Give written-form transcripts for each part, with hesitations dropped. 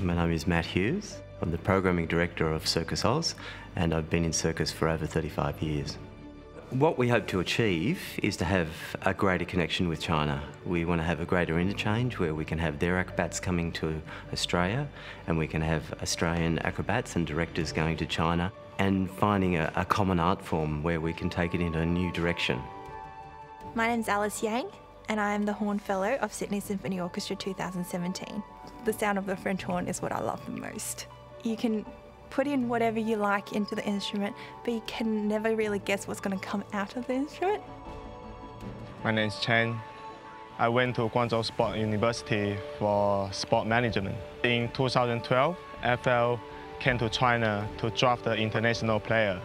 My name is Matt Hughes. I'm the Programming Director of Circus Oz, and I've been in circus for over 35 years. What we hope to achieve is to have a greater connection with China. We want to have a greater interchange where we can have their acrobats coming to Australia, and we can have Australian acrobats and directors going to China, and finding a common art form where we can take it in a new direction. My name's Alice Yang, and I am the Horn Fellow of Sydney Symphony Orchestra 2017. The sound of the French horn is what I love the most. You can put in whatever you like into the instrument, but you can never really guess what's going to come out of the instrument. My name is Chen. I went to Guangzhou Sport University for sport management. In 2012, FL came to China to draft the international player.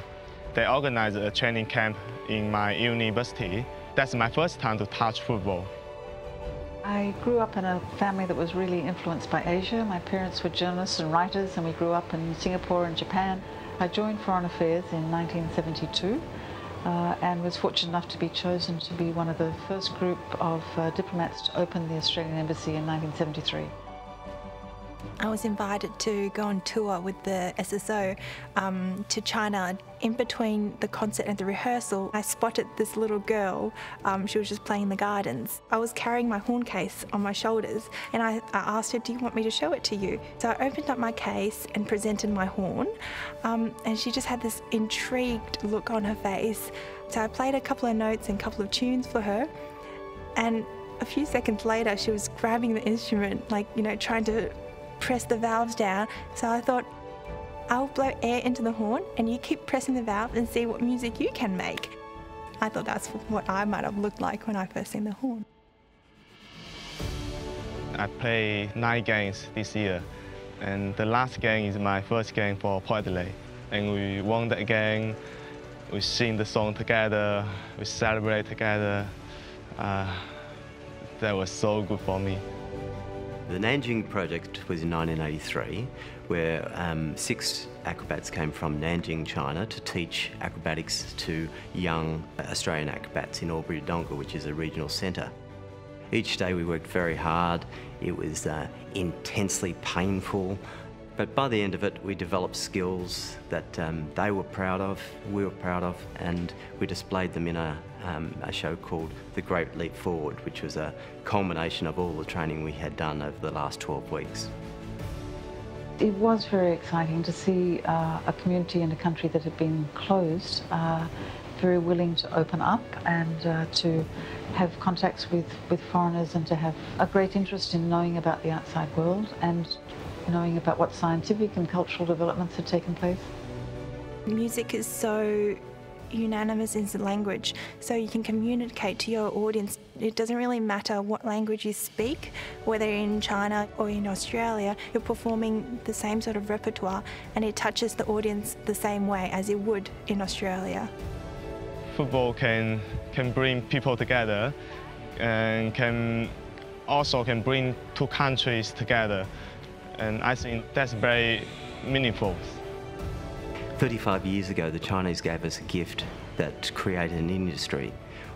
They organized a training camp in my university. That's my first time to touch football. I grew up in a family that was really influenced by Asia. My parents were journalists and writers, and we grew up in Singapore and Japan. I joined Foreign Affairs in 1972 and was fortunate enough to be chosen to be one of the first group of diplomats to open the Australian Embassy in 1973. I was invited to go on tour with the SSO to China. In between the concert and the rehearsal, I spotted this little girl. She was just playing in the gardens. I was carrying my horn case on my shoulders, and I asked her, "Do you want me to show it to you?" So I opened up my case and presented my horn, and she just had this intrigued look on her face. So I played a couple of notes and a couple of tunes for her, and a few seconds later she was grabbing the instrument, like, you know, trying to press the valves down. So I thought, I'll blow air into the horn and you keep pressing the valve and see what music you can make. I thought that's what I might have looked like when I first seen the horn. I played 9 games this year, and the last game is my first game for Port Adelaide. And we won that game, we sing the song together, we celebrate together. That was so good for me. The Nanjing project was in 1983, where 6 acrobats came from Nanjing, China, to teach acrobatics to young Australian acrobats in Albury-Wodonga, which is a regional centre. Each day we worked very hard. It was intensely painful, but by the end of it we developed skills that they were proud of, we were proud of, and we displayed them in a show called The Great Leap Forward, which was a culmination of all the training we had done over the last 12 weeks. It was very exciting to see a community and a country that had been closed very willing to open up and to have contacts with foreigners, and to have a great interest in knowing about the outside world and knowing about what scientific and cultural developments had taken place. Music is so unanimous in the language, so you can communicate to your audience. It doesn't really matter what language you speak, whether in China or in Australia, you're performing the same sort of repertoire, and it touches the audience the same way as it would in Australia. Football can bring people together, and can bring 2 countries together, and I think that's very meaningful. 35 years ago, the Chinese gave us a gift that created an industry.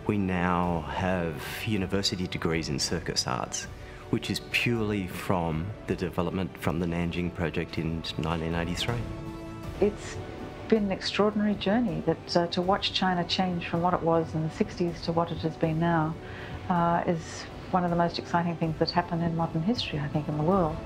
We now have university degrees in circus arts, which is purely from the development from the Nanjing project in 1983. It's been an extraordinary journey that to watch China change from what it was in the 60s to what it has been now is one of the most exciting things that happened in modern history, I think, in the world.